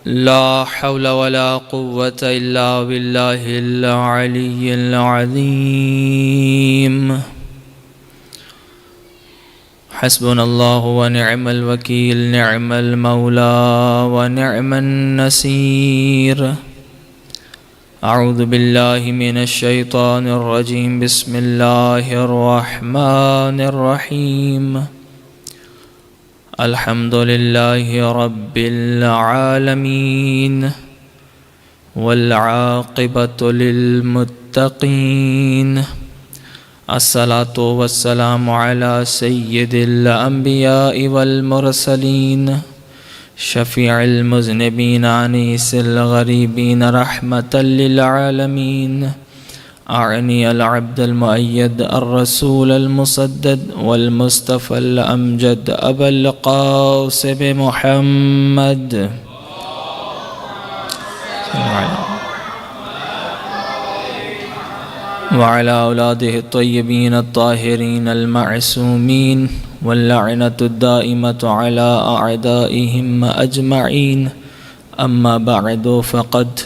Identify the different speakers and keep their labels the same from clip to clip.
Speaker 1: لا حول ولا قوة إلا بالله العلي العظيم. حسبنا الله ونعم الوكيل، نعم المولى ونعم النصير. أعوذ بالله من الشيطان الرجيم. بسم الله الرحمن الرحيم. الحمد لله رب العالمين والعاقبة للمتقين. الصلاة والسلام على سيد الأنبياء والمرسلين، شفيع المذنبين أنيس الغريبين، رحمة للعالمين. أعني العبد المؤيد الرسول المسدد والمصطفى الأمجد أبا القاسم محمد وعلى أولاده الطيبين الطاهرين المعصومين، واللعنة الدائمة على أعدائهم أجمعين. أما بعد، فقد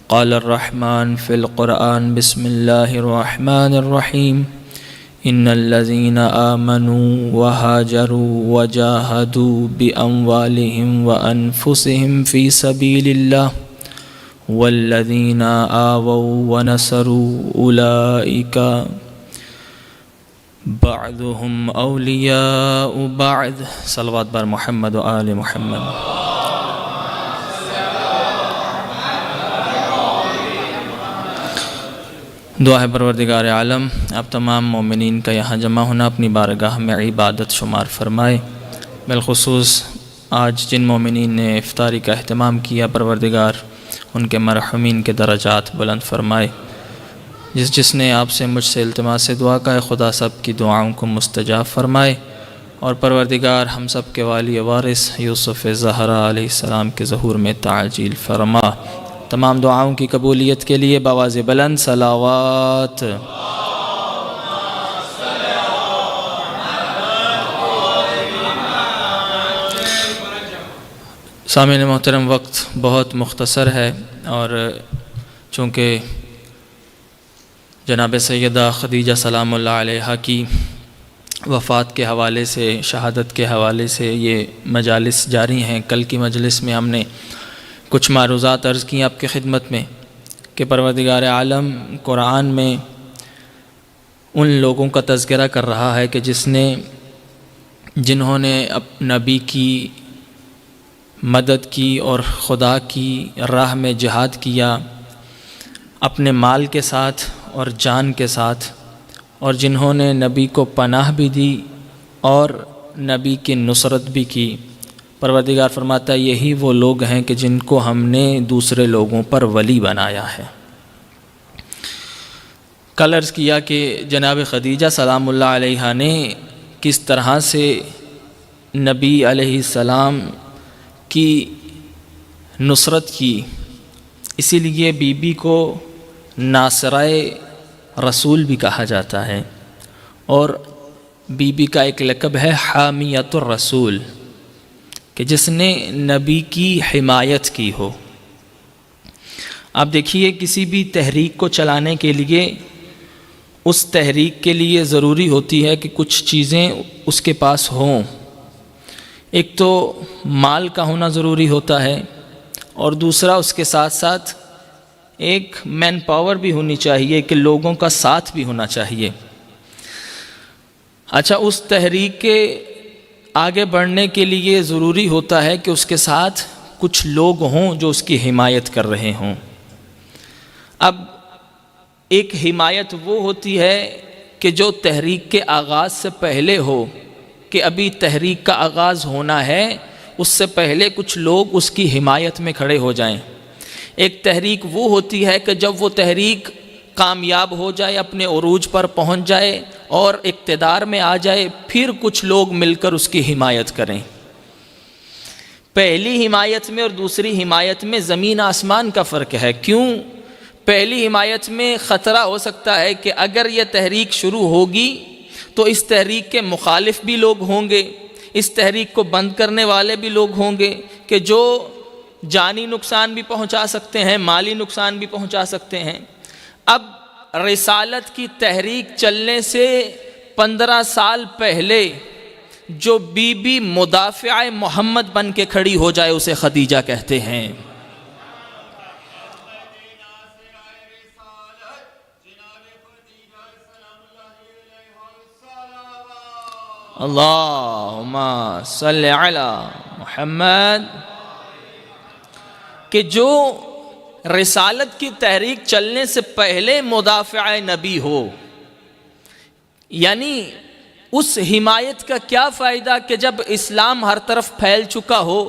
Speaker 1: قال الرحمن في القرآن. بسم الله الرحمن الرحيم. إن الذين آمنوا وهاجروا وجاهدوا بأموالهم وأنفسهم في سبيل الله والذين آووا ونصروا أولئك بعضهم أولياء بعض. صلوات بر محمد و آل محمد. دعا ہے پروردگار عالم، آپ تمام مومنین کا یہاں جمع ہونا اپنی بارگاہ میں عبادت شمار فرمائے. بالخصوص آج جن مومنین نے افطاری کا اہتمام کیا، پروردگار ان کے مرحومین کے درجات بلند فرمائے. جس نے آپ سے مجھ سے التماس دعا کا ہے، خدا سب کی دعاؤں کو مستجاب فرمائے، اور پروردگار ہم سب کے والی وارث یوسف زہرا علیہ السلام کے ظہور میں تعجیل فرما. تمام دعاؤں کی قبولیت کے لیے بآواز بلند صلوات. سامعین محترم، وقت بہت مختصر ہے، اور چونکہ جناب سیدہ خدیجہ سلام اللہ علیہا کی وفات کے حوالے سے، شہادت کے حوالے سے یہ مجالس جاری ہیں. کل کی مجلس میں ہم نے کچھ معروضات عرض کی آپ کی خدمت میں کہ پروردگار عالم قرآن میں ان لوگوں کا تذکرہ کر رہا ہے کہ جنہوں نے نبی کی مدد کی اور خدا کی راہ میں جہاد کیا اپنے مال کے ساتھ اور جان کے ساتھ، اور جنہوں نے نبی کو پناہ بھی دی اور نبی کی نصرت بھی کی. پروردگار فرماتا ہے یہی وہ لوگ ہیں کہ جن کو ہم نے دوسرے لوگوں پر ولی بنایا ہے. کل عرض کیا کہ جناب خدیجہ سلام اللہ علیہا نے کس طرح سے نبی علیہ السلام کی نصرت کی. اسی لیے بی بی کو ناصرہ رسول بھی کہا جاتا ہے، اور بی بی کا ایک لقب ہے حامیۃ الرسول، کہ جس نے نبی کی حمایت کی ہو. آپ دیکھیے کسی بھی تحریک کو چلانے کے لیے اس تحریک کے لیے ضروری ہوتی ہے کہ کچھ چیزیں اس کے پاس ہوں. ایک تو مال کا ہونا ضروری ہوتا ہے، اور دوسرا اس کے ساتھ ساتھ ایک مین پاور بھی ہونی چاہیے کہ لوگوں کا ساتھ بھی ہونا چاہیے. اچھا، اس تحریک کے آگے بڑھنے کے لیے ضروری ہوتا ہے کہ اس کے ساتھ کچھ لوگ ہوں جو اس کی حمایت کر رہے ہوں. اب ایک حمایت وہ ہوتی ہے کہ جو تحریک کے آغاز سے پہلے ہو، کہ ابھی تحریک کا آغاز ہونا ہے، اس سے پہلے کچھ لوگ اس کی حمایت میں کھڑے ہو جائیں. ایک تحریک وہ ہوتی ہے کہ جب وہ تحریک کامیاب ہو جائے، اپنے عروج پر پہنچ جائے اور اقتدار میں آ جائے، پھر کچھ لوگ مل کر اس کی حمایت کریں. پہلی حمایت میں اور دوسری حمایت میں زمین آسمان کا فرق ہے. کیوں؟ پہلی حمایت میں خطرہ ہو سکتا ہے کہ اگر یہ تحریک شروع ہوگی تو اس تحریک کے مخالف بھی لوگ ہوں گے، اس تحریک کو بند کرنے والے بھی لوگ ہوں گے، کہ جو جانی نقصان بھی پہنچا سکتے ہیں، مالی نقصان بھی پہنچا سکتے ہیں۔ اب رسالت کی تحریک چلنے سے 15 سال پہلے جو بی بی مدافع محمد بن کے کھڑی ہو جائے اسے خدیجہ کہتے ہیں۔ اللہم صلی علی محمد، کہ جو رسالت کی تحریک چلنے سے پہلے مدافع نبی ہو، یعنی اس حمایت کا کیا فائدہ کہ جب اسلام ہر طرف پھیل چکا ہو،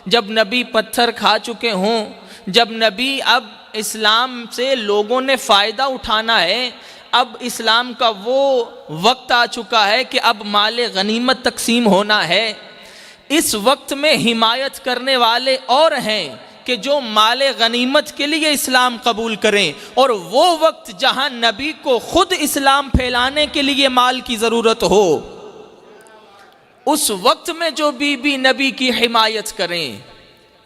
Speaker 1: جب نبی پتھر کھا چکے ہوں، جب نبی اب اسلام سے لوگوں نے فائدہ اٹھانا ہے، اب اسلام کا وہ وقت آ چکا ہے کہ اب مال غنیمت تقسیم ہونا ہے، اس وقت میں حمایت کرنے والے اور ہیں کہ جو مال غنیمت کے لیے اسلام قبول کریں، اور وہ وقت جہاں نبی کو خود اسلام پھیلانے کے لیے مال کی ضرورت ہو، اس وقت میں جو بی بی نبی کی حمایت کریں،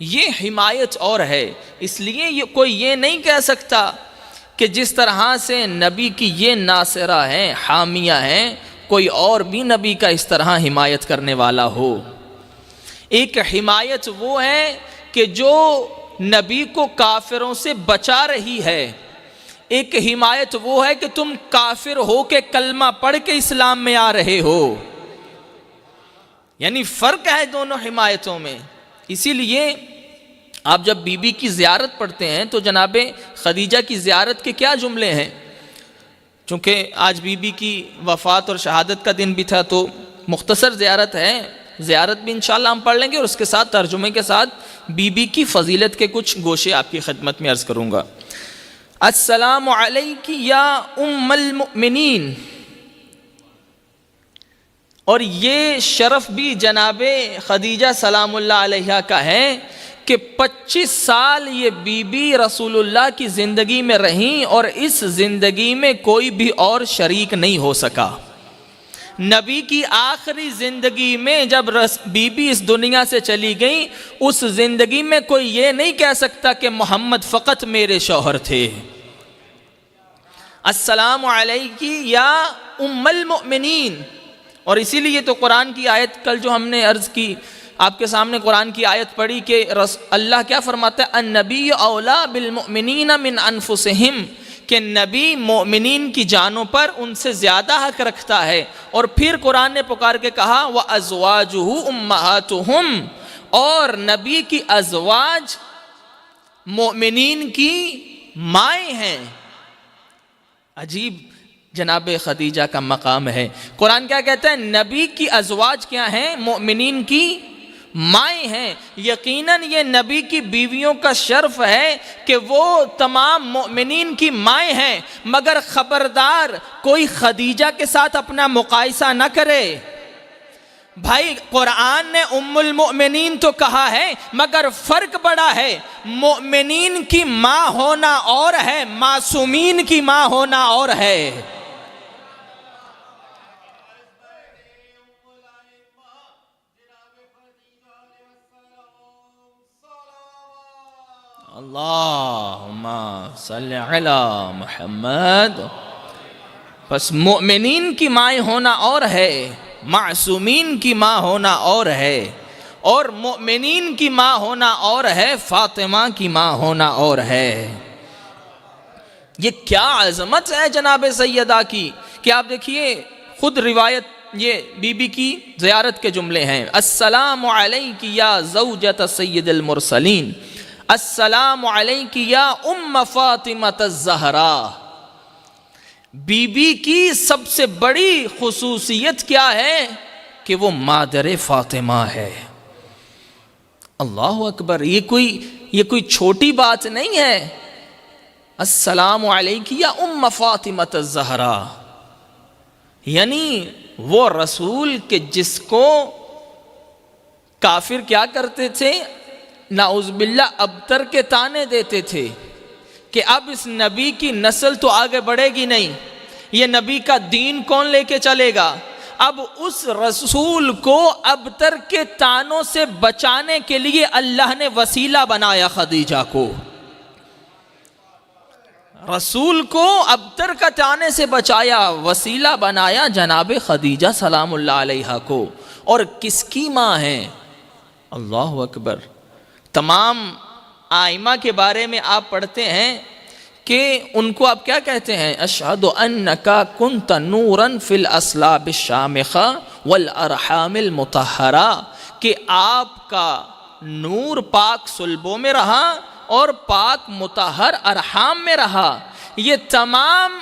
Speaker 1: یہ حمایت اور ہے۔ اس لیے کوئی یہ نہیں کہہ سکتا کہ جس طرح سے نبی کی یہ ناصرہ ہیں، حامیہ ہیں، کوئی اور بھی نبی کا اس طرح حمایت کرنے والا ہو۔ ایک حمایت وہ ہے کہ جو نبی کو کافروں سے بچا رہی ہے، ایک حمایت وہ ہے کہ تم کافر ہو کے کلمہ پڑھ کے اسلام میں آ رہے ہو، یعنی فرق ہے دونوں حمایتوں میں۔ اسی لیے آپ جب بی بی کی زیارت پڑھتے ہیں تو جناب خدیجہ کی زیارت کے کیا جملے ہیں؟ چونکہ آج بی بی کی وفات اور شہادت کا دن بھی تھا تو مختصر زیارت ہے، زیارت بھی انشاءاللہ ہم پڑھ لیں گے، اور اس کے ساتھ ترجمے کے ساتھ بی بی کی فضیلت کے کچھ گوشے آپ کی خدمت میں عرض کروں گا۔ السلام علیک یا ام المؤمنین، اور یہ شرف بھی جناب خدیجہ سلام اللہ علیہا کا ہے کہ 25 سال یہ بی بی رسول اللہ کی زندگی میں رہیں، اور اس زندگی میں کوئی بھی اور شریک نہیں ہو سکا۔ نبی کی آخری زندگی میں جب بی بی اس دنیا سے چلی گئیں، اس زندگی میں کوئی یہ نہیں کہہ سکتا کہ محمد فقط میرے شوہر تھے۔ السلام علیکی یا ام المؤمنین، اور اسی لیے تو قرآن کی آیت کل جو ہم نے عرض کی، آپ کے سامنے قرآن کی آیت پڑھی کہ اللہ کیا فرماتا ہے، النبی اولا بالمؤمنین من انفسہم، کہ نبی مومنین کی جانوں پر ان سے زیادہ حق رکھتا ہے۔ اور پھر قرآن نے پکار کے کہا وَأَزْوَاجُهُ أُمَّهَاتُهُمْ، اور نبی کی ازواج مومنین کی مائیں ہیں۔ عجیب جناب خدیجہ کا مقام ہے۔ قرآن کیا کہتا ہے؟ نبی کی ازواج کیا ہیں؟ مومنین کی مائیں ہیں۔ یقیناً یہ نبی کی بیویوں کا شرف ہے کہ وہ تمام مومنین کی مائیں ہیں، مگر خبردار کوئی خدیجہ کے ساتھ اپنا مقایسہ نہ کرے۔ بھائی قرآن نے ام المؤمنین تو کہا ہے، مگر فرق بڑا ہے، مومنین کی ماں ہونا اور ہے، معصومین کی ماں ہونا اور ہے۔ اللہم صلی علی محمد۔ پس مومنین کی مائیں ہونا اور ہے، معصومین کی ماں ہونا اور ہے، اور مومنین کی ماں ہونا اور ہے، فاطمہ کی ماں ہونا اور ہے۔ یہ کیا عظمت ہے جناب سیدہ کی کہ آپ دیکھیے خود روایت، یہ بی بی کی زیارت کے جملے ہیں۔ السلام علیک یا زوجۃ سید المرسلین، السلام علیک یا ام فاطمۃ الزہراء۔ بی بی کی سب سے بڑی خصوصیت کیا ہے کہ وہ مادر فاطمہ ہے۔ اللہ اکبر، یہ کوئی چھوٹی بات نہیں ہے۔ السلام علیک یا ام فاطمۃ الزہراء، یعنی وہ رسول کہ جس کو کافر کیا کرتے تھے، نعوذ باللہ ابتر کے تانے دیتے تھے کہ اب اس نبی کی نسل تو آگے بڑھے گی نہیں، یہ نبی کا دین کون لے کے چلے گا؟ اب اس رسول کو ابتر کے طعنوں سے بچانے کے لیے اللہ نے وسیلہ بنایا خدیجہ کو. رسول کو ابتر کا طعنے سے بچایا، وسیلہ بنایا جناب خدیجہ سلام اللہ علیہا کو. اور کس کی ماں ہیں؟ اللہ اکبر. تمام آئمہ کے بارے میں آپ پڑھتے ہیں کہ ان کو آپ کیا کہتے ہیں؟ اشہد انک کنت نورا فی الاصلاب الشامخہ والارحام المطہرہ، کہ آپ کا نور پاک صلبوں میں رہا اور پاک مطہر ارحام میں رہا. یہ تمام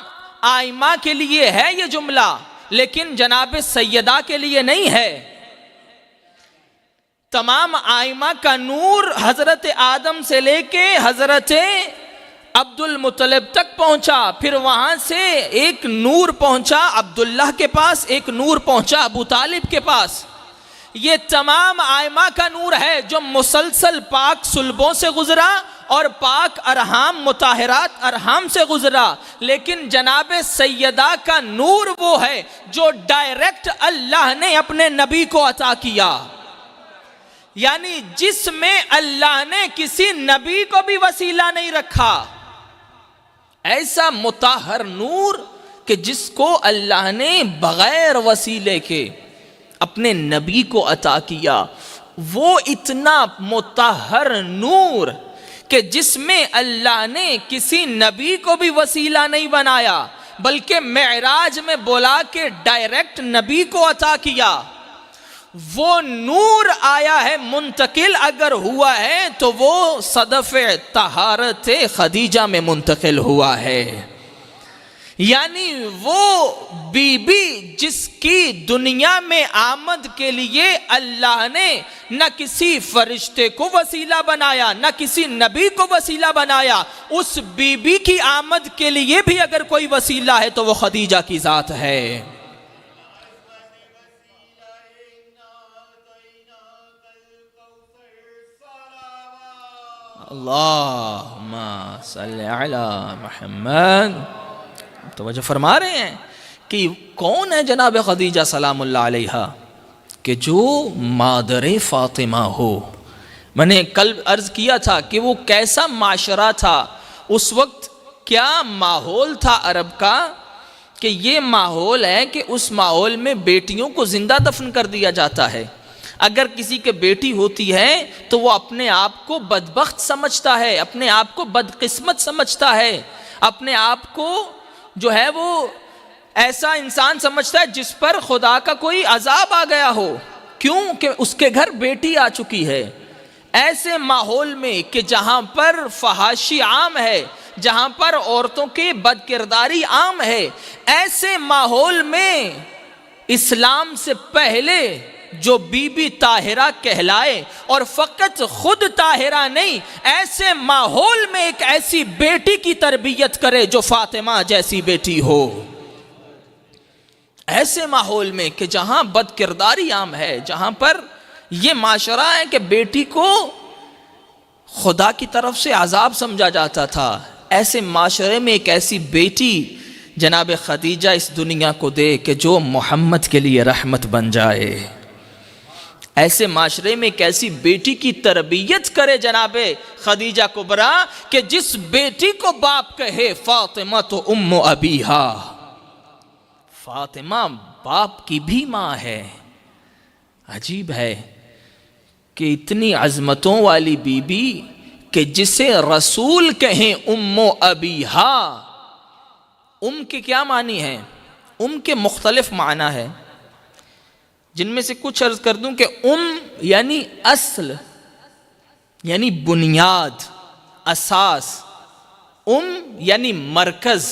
Speaker 1: آئمہ کے لیے ہے یہ جملہ، لیکن جناب سیدہ کے لیے نہیں ہے. تمام آئمہ کا نور حضرت آدم سے لے کے حضرت عبد المطلب تک پہنچا، پھر وہاں سے ایک نور پہنچا عبداللہ کے پاس، ایک نور پہنچا ابو طالب کے پاس. یہ تمام آئمہ کا نور ہے جو مسلسل پاک صلبوں سے گزرا اور پاک ارحام مطہرات ارحام سے گزرا. لیکن جناب سیدہ کا نور وہ ہے جو ڈائریکٹ اللہ نے اپنے نبی کو عطا کیا، یعنی جس میں اللہ نے کسی نبی کو بھی وسیلہ نہیں رکھا. ایسا مطہر نور کہ جس کو اللہ نے بغیر وسیلے کے اپنے نبی کو عطا کیا. وہ اتنا مطہر نور کہ جس میں اللہ نے کسی نبی کو بھی وسیلہ نہیں بنایا، بلکہ معراج میں بلا کے ڈائریکٹ نبی کو عطا کیا. وہ نور آیا ہے، منتقل اگر ہوا ہے تو وہ صدف طہارت خدیجہ میں منتقل ہوا ہے. یعنی وہ بی بی جس کی دنیا میں آمد کے لیے اللہ نے نہ کسی فرشتے کو وسیلہ بنایا نہ کسی نبی کو وسیلہ بنایا، اس بی بی کی آمد کے لیے بھی اگر کوئی وسیلہ ہے تو وہ خدیجہ کی ذات ہے. اللہم صلی علی محمد. توجہ فرما رہے ہیں کہ کون ہے جناب خدیجہ سلام اللہ علیہا، کہ جو مادر فاطمہ ہو. میں نے کل عرض کیا تھا کہ وہ کیسا معاشرہ تھا اس وقت، کیا ماحول تھا عرب کا، کہ یہ ماحول ہے کہ اس ماحول میں بیٹیوں کو زندہ دفن کر دیا جاتا ہے. اگر کسی کے بیٹی ہوتی ہے تو وہ اپنے آپ کو بدبخت سمجھتا ہے، اپنے آپ کو بدقسمت سمجھتا ہے، اپنے آپ کو جو ہے وہ ایسا انسان سمجھتا ہے جس پر خدا کا کوئی عذاب آ گیا ہو. کیوں؟ کہ اس کے گھر بیٹی آ چکی ہے. ایسے ماحول میں کہ جہاں پر فحاشی عام ہے، جہاں پر عورتوں کی بد کرداری عام ہے، ایسے ماحول میں اسلام سے پہلے جو بی بی طاہرہ کہلائے، اور فقط خود طاہرہ نہیں، ایسے ماحول میں ایک ایسی بیٹی کی تربیت کرے جو فاطمہ جیسی بیٹی ہو. ایسے ماحول میں کہ جہاں بد کرداری عام ہے، جہاں پر یہ معاشرہ ہے کہ بیٹی کو خدا کی طرف سے عذاب سمجھا جاتا تھا، ایسے معاشرے میں ایک ایسی بیٹی جناب خدیجہ اس دنیا کو دے کہ جو محمد کے لیے رحمت بن جائے. ایسے معاشرے میں ایک ایسی بیٹی کی تربیت کرے جناب خدیجہ کبریٰ کہ جس بیٹی کو باپ کہے فاطمہ تو ام ابیہا، فاطمہ باپ کی بھی ماں ہے. عجیب ہے کہ اتنی عظمتوں والی بی بی کہ جسے رسول کہیں ام ابیہا. ام کے کیا معنی ہیں؟ ام کے مختلف معنی ہے، جن میں سے کچھ عرض کر دوں کہ ام یعنی اصل، یعنی بنیاد، اساس. ام یعنی مرکز،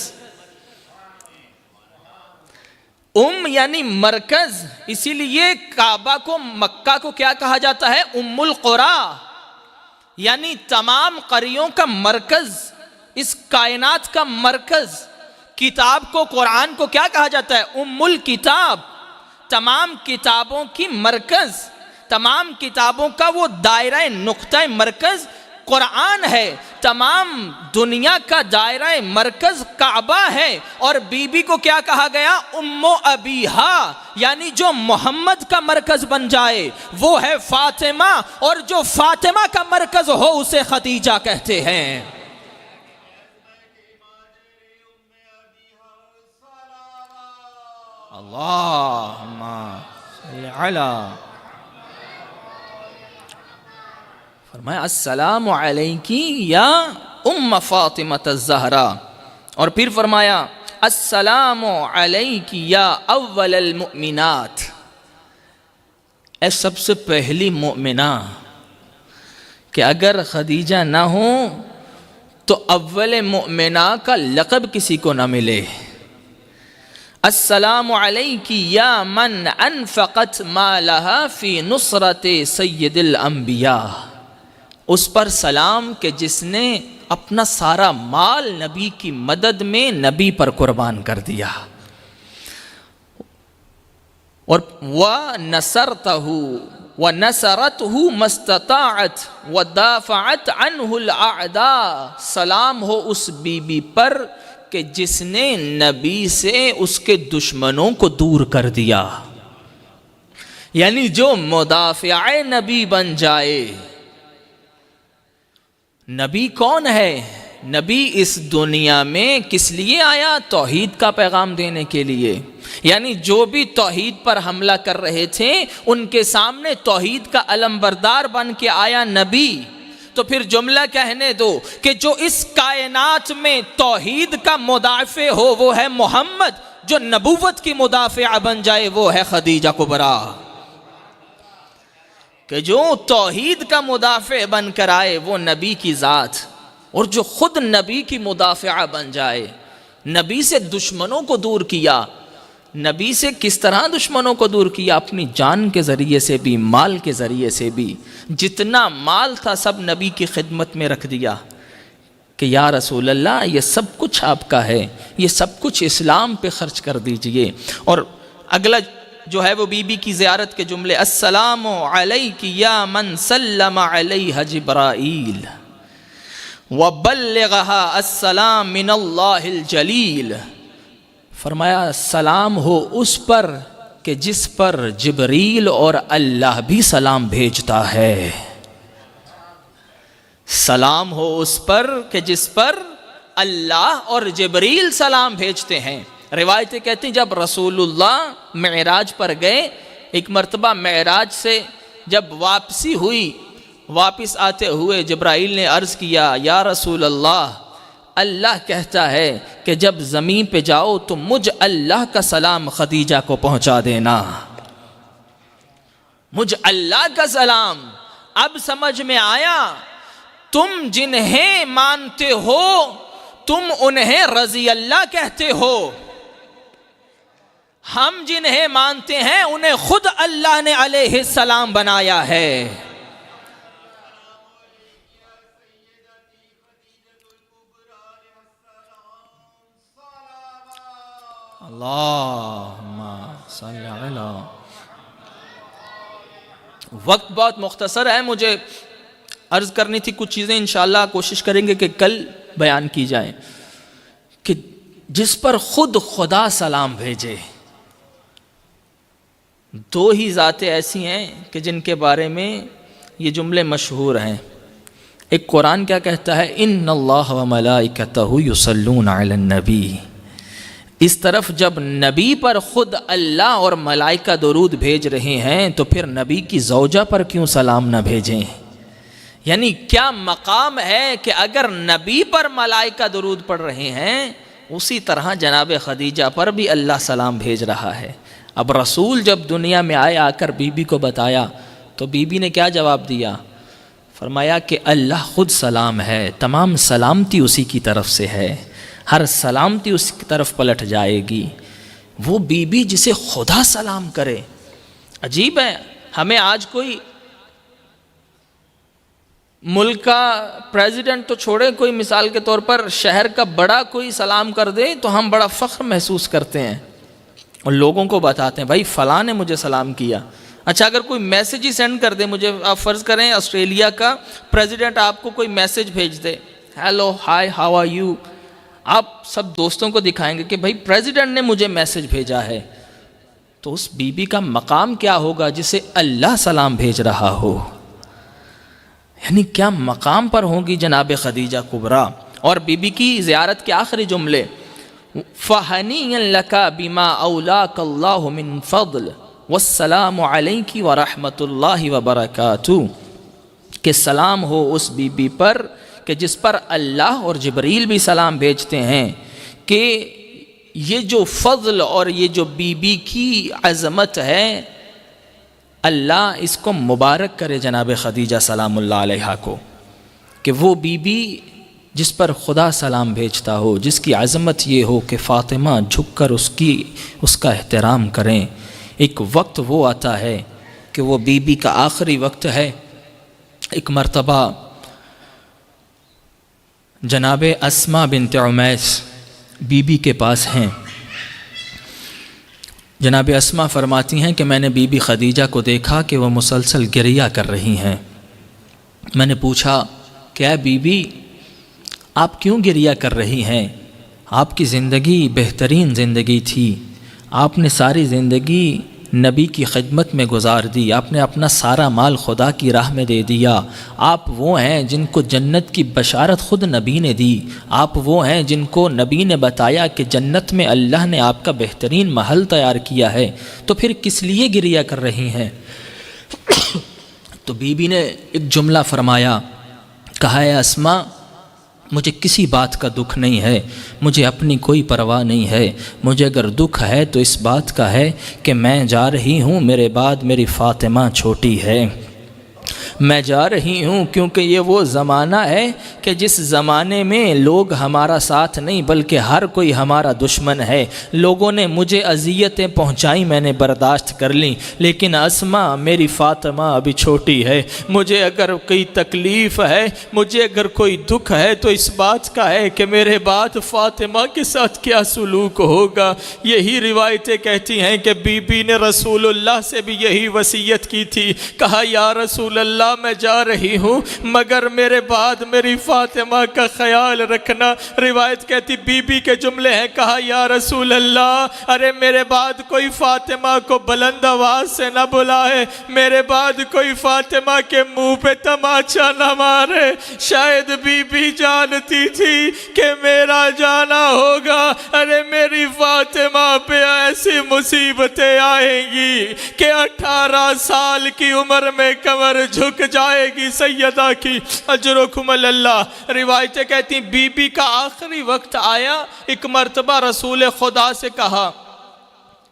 Speaker 1: ام یعنی مرکز. اسی لیے کعبہ کو، مکہ کو کیا کہا جاتا ہے؟ ام القریٰ، یعنی تمام قریوں کا مرکز، اس کائنات کا مرکز. کتاب کو، قرآن کو کیا کہا جاتا ہے؟ ام الکتاب، تمام کتابوں کی مرکز، تمام کتابوں کا وہ دائرہ نقطہ مرکز قرآن ہے، تمام دنیا کا دائرہ مرکز کعبہ ہے، اور بی بی کو کیا کہا گیا؟ ام ابیہا، یعنی جو محمد کا مرکز بن جائے وہ ہے فاطمہ، اور جو فاطمہ کا مرکز ہو اسے خدیجہ کہتے ہیں۔ اللہم صلی علی، فرمایا السلام علیکی یا ام فاطمہ الزہرا، اور پھر فرمایا السلام علیکی یا اول المؤمنات، اے سب سے پہلی مومنہ، کہ اگر خدیجہ نہ ہو تو اول مومنہ کا لقب کسی کو نہ ملے۔ السلام علیکی یا من انفقت مالہا فی نصرت سید الانبیاء، اس پر سلام کہ جس نے اپنا سارا مال نبی کی مدد میں نبی پر قربان کر دیا۔ اور وَنَصَرْتَهُ وَنَصَرَتْهُ مَسْتَطَاعَتْ وَدَافَعَتْ عَنْهُ الْأَعْدَاءَ، سلام ہو اس بی بی پر کہ جس نے نبی سے اس کے دشمنوں کو دور کر دیا، یعنی جو مدافع نبی بن جائے۔ نبی کون ہے؟ نبی اس دنیا میں کس لیے آیا؟ توحید کا پیغام دینے کے لیے، یعنی جو بھی توحید پر حملہ کر رہے تھے ان کے سامنے توحید کا علم بردار بن کے آیا نبی۔ تو پھر جملہ کہنے دو کہ جو اس کائنات میں توحید کا مدافع ہو وہ ہے محمد، جو نبوت کی مدافع بن جائے وہ ہے خدیجہ کبریٰ۔ کہ جو توحید کا مدافع بن کر آئے وہ نبی کی ذات، اور جو خود نبی کی مدافع بن جائے، نبی سے دشمنوں کو دور کیا۔ نبی سے کس طرح دشمنوں کو دور کیا؟ اپنی جان کے ذریعے سے بھی، مال کے ذریعے سے بھی، جتنا مال تھا سب نبی کی خدمت میں رکھ دیا کہ یا رسول اللہ یہ سب کچھ آپ کا ہے، یہ سب کچھ اسلام پہ خرچ کر دیجئے۔ اور اگلا جو ہے وہ بی بی کی زیارت کے جملے، السلام علیک یا من سلم علیہ جبرائیل وبلغها السلام من اللہ الجلیل، فرمایا سلام ہو اس پر کہ جس پر جبریل اور اللہ بھی سلام بھیجتا ہے۔ سلام ہو اس پر کہ جس پر اللہ اور جبریل سلام بھیجتے ہیں۔ روایتیں کہتی ہیں جب رسول اللہ معراج پر گئے، ایک مرتبہ معراج سے جب واپسی ہوئی، واپس آتے ہوئے جبرائیل نے عرض کیا یا رسول اللہ، اللہ کہتا ہے کہ جب زمین پہ جاؤ تو مجھ اللہ کا سلام خدیجہ کو پہنچا دینا۔ مجھ اللہ کا سلام۔ اب سمجھ میں آیا، تم جنہیں مانتے ہو تم انہیں رضی اللہ کہتے ہو، ہم جنہیں مانتے ہیں انہیں خود اللہ نے علیہ السلام بنایا ہے۔ اللہم صلی علی۔ وقت بہت مختصر ہے، مجھے عرض کرنی تھی کچھ چیزیں، انشاءاللہ کوشش کریں گے کہ کل بیان کی جائیں، کہ جس پر خود خدا سلام بھیجے۔ دو ہی ذاتیں ایسی ہیں کہ جن کے بارے میں یہ جملے مشہور ہیں۔ ایک قرآن کیا کہتا ہے، ان اللہ و ملائکتہ یصلون علی النبی، اس طرف جب نبی پر خود اللہ اور ملائکہ درود بھیج رہے ہیں تو پھر نبی کی زوجہ پر کیوں سلام نہ بھیجیں؟ یعنی کیا مقام ہے کہ اگر نبی پر ملائکہ درود پڑھ رہے ہیں اسی طرح جناب خدیجہ پر بھی اللہ سلام بھیج رہا ہے۔ اب رسول جب دنیا میں آئے، آ کر بی بی کو بتایا تو بی بی نے کیا جواب دیا؟ فرمایا کہ اللہ خود سلام ہے، تمام سلامتی اسی کی طرف سے ہے، ہر سلامتی اس کی طرف پلٹ جائے گی۔ وہ بی بی جسے خدا سلام کرے، عجیب ہے۔ ہمیں آج کوئی ملک کا پریزیڈنٹ تو چھوڑے، کوئی مثال کے طور پر شہر کا بڑا کوئی سلام کر دے تو ہم بڑا فخر محسوس کرتے ہیں اور لوگوں کو بتاتے ہیں بھائی فلاں نے مجھے سلام کیا۔ اچھا اگر کوئی میسج ہی سینڈ کر دے مجھے، آپ فرض کریں آسٹریلیا کا پریزیڈنٹ آپ کو کوئی میسج بھیج دے، hello hi how are you, آپ سب دوستوں کو دکھائیں گے کہ بھائی پریزیڈنٹ نے مجھے میسج بھیجا ہے، تو اس بی بی کا مقام کیا ہوگا جسے اللہ سلام بھیج رہا ہو؟ یعنی کیا مقام پر ہوں گی جناب خدیجہ کبریٰ۔ اور بی بی کی زیارت کے آخری جملے، فَحَنِيًّا لَكَ بِمَا أَوْلَاكَ اللَّهُ مِن فَضْلِ وَالسَّلَامُ عَلَيْكِ وَرَحْمَةُ اللَّهِ وَبَرَكَاتُهُ، کہ سلام ہو اس بی بی پر کہ جس پر اللہ اور جبریل بھی سلام بھیجتے ہیں، کہ یہ جو فضل اور یہ جو بی بی کی عظمت ہے، اللہ اس کو مبارک کرے جناب خدیجہ سلام اللہ علیہا کو، کہ وہ بی بی جس پر خدا سلام بھیجتا ہو، جس کی عظمت یہ ہو کہ فاطمہ جھک کر اس کا احترام کریں۔ ایک وقت وہ آتا ہے کہ وہ بی بی کا آخری وقت ہے۔ ایک مرتبہ جناب اسماء بنت عمیس بی بی کے پاس ہیں، جناب اسماء فرماتی ہیں کہ میں نے بی بی خدیجہ کو دیکھا کہ وہ مسلسل گریہ کر رہی ہیں۔ میں نے پوچھا کیا بی بی آپ کیوں گریہ کر رہی ہیں؟ آپ کی زندگی بہترین زندگی تھی، آپ نے ساری زندگی نبی کی خدمت میں گزار دی، آپ نے اپنا سارا مال خدا کی راہ میں دے دیا، آپ وہ ہیں جن کو جنت کی بشارت خود نبی نے دی، آپ وہ ہیں جن کو نبی نے بتایا کہ جنت میں اللہ نے آپ کا بہترین محل تیار کیا ہے، تو پھر کس لیے گریہ کر رہی ہیں؟ تو بی بی نے ایک جملہ فرمایا، کہا ہے اسماء مجھے کسی بات کا دکھ نہیں ہے، مجھے اپنی کوئی پرواہ نہیں ہے، مجھے اگر دکھ ہے تو اس بات کا ہے کہ میں جا رہی ہوں، میرے بعد میری فاطمہ چھوٹی ہے، میں جا رہی ہوں کیونکہ یہ وہ زمانہ ہے کہ جس زمانے میں لوگ ہمارا ساتھ نہیں بلکہ ہر کوئی ہمارا دشمن ہے، لوگوں نے مجھے اذیتیں پہنچائیں، میں نے برداشت کر لیں، لیکن اسماء میری فاطمہ ابھی چھوٹی ہے، مجھے اگر کوئی تکلیف ہے، مجھے اگر کوئی دکھ ہے تو اس بات کا ہے کہ میرے بعد فاطمہ کے ساتھ کیا سلوک ہوگا۔ یہی روایتیں کہتی ہیں کہ بی بی نے رسول اللہ سے بھی یہی وصیت کی تھی، کہا یا رسول اللہ میں جا رہی ہوں مگر میرے بعد میری فاطمہ کا خیال رکھنا۔ روایت کہتی بی بی کے جملے ہیں، کہا یا رسول اللہ ارے میرے بعد کوئی فاطمہ کو بلند آواز سے نہ بلائے، میرے بعد کوئی فاطمہ کے منہ پہ تماچا نہ مارے۔ شاید بی بی جانتی تھی کہ میرا جانا ہوگا، ارے میری فاطمہ پہ ایسی مصیبتیں آئیں گی کہ 18 سال کی عمر میں کمر جھک جائے گی سیدہ کی، اجرکم اللہ۔ روایتیں کہتی بی بی کا آخری وقت آیا، ایک مرتبہ رسول خدا سے کہا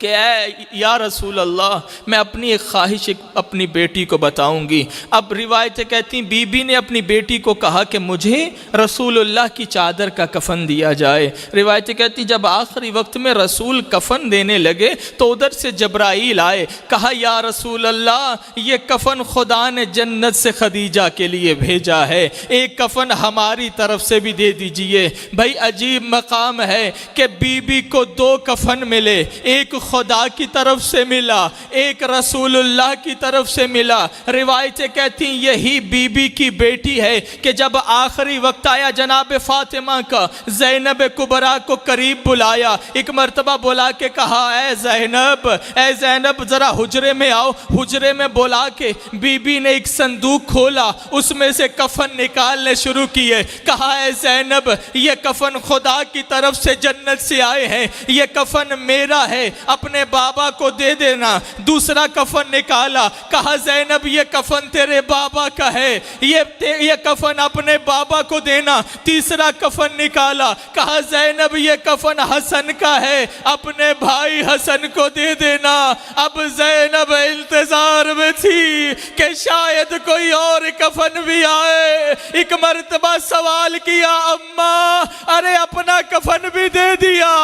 Speaker 1: کہ اے یا رسول اللہ میں اپنی ایک خواہش اپنی بیٹی کو بتاؤں گی۔ اب روایتیں کہتی ہیں بی بی نے اپنی بیٹی کو کہا کہ مجھے رسول اللہ کی چادر کا کفن دیا جائے۔ روایتیں کہتی جب آخری وقت میں رسول کفن دینے لگے تو ادھر سے جبرائیل آئے، کہا یا رسول اللہ یہ کفن خدا نے جنت سے خدیجہ کے لیے بھیجا ہے، ایک کفن ہماری طرف سے بھی دے دیجئے۔ بھائی عجیب مقام ہے کہ بی بی کو 2 کفن ملے، ایک خدا کی طرف سے ملا، ایک رسول اللہ کی طرف سے ملا۔ روایتیں کہتی ہیں یہی بی بی کی بیٹی ہے کہ جب آخری وقت آیا جناب فاطمہ کا، زینب کبریٰ کو قریب بلایا، ایک مرتبہ بلا کے کہا اے زینب ذرا حجرے میں آؤ۔ حجرے میں بلا کے بی بی نے ایک صندوق کھولا، اس میں سے کفن نکالنے شروع کیے، کہا اے زینب یہ کفن خدا کی طرف سے جنت سے آئے ہیں، یہ کفن میرا ہے، اپنے بابا کو دے دینا۔ دوسرا کفن نکالا، کہا زینب یہ کفن تیرے بابا کا ہے، یہ کفن اپنے بابا کو دینا۔ تیسرا کفن نکالا، کہا زینب یہ کفن حسن کا ہے، اپنے بھائی حسن کو دے دینا۔ اب زینب انتظار میں تھی کہ شاید کوئی اور کفن بھی آئے۔ ایک مرتبہ سوال کیا اماں ارے اپنا کفن بھی دے دیا،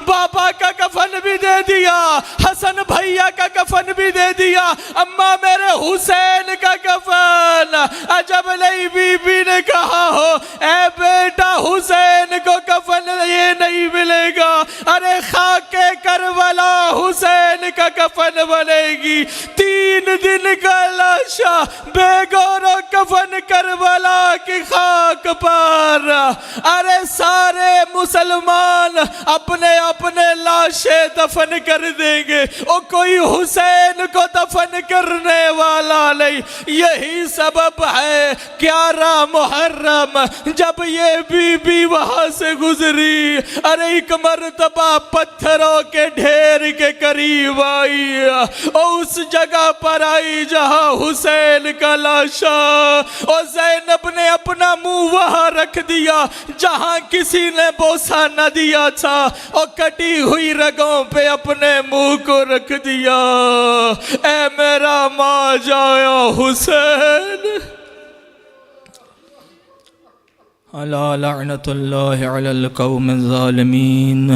Speaker 1: بابا کا کفن بھی دے دیا، حسن بھائیا کا کفن بھی دے دیا، اماں میرے حسین کا کفن؟ عجب نہیں بی بی نے کہا ہو اے بیٹا حسین کو کفن یہ نہیں ملے گا، ارے خاک کربلا حسین کا کا کفن بنے گی. 3 دن کا لاشا بے گور و کفن کربلا کی خاک پر. ارے سارے مسلمان اپنے اپنے لاشیں دفن کر دیں گے، اور کوئی حسین کو دفن کرنے والا نہیں. یہی سبب ہے 11 محرم جب یہ بی بی وہاں سے گزری، ارے ایک مرتبہ پتھروں کے ڈھیر کے قریب آئی، اور اس جگہ پر آئی جہاں حسین کا لاشا، اور زینب نے اپنا منہ وہاں رکھ دیا جہاں کسی نے بوسہ نہ دیا تھا، اور کٹی ہوئی رگوں پہ اپنے منہ کو رکھ دیا. اے میرا ماں جایا حسین. الا لعنت اللہ علی القوم الظالمین.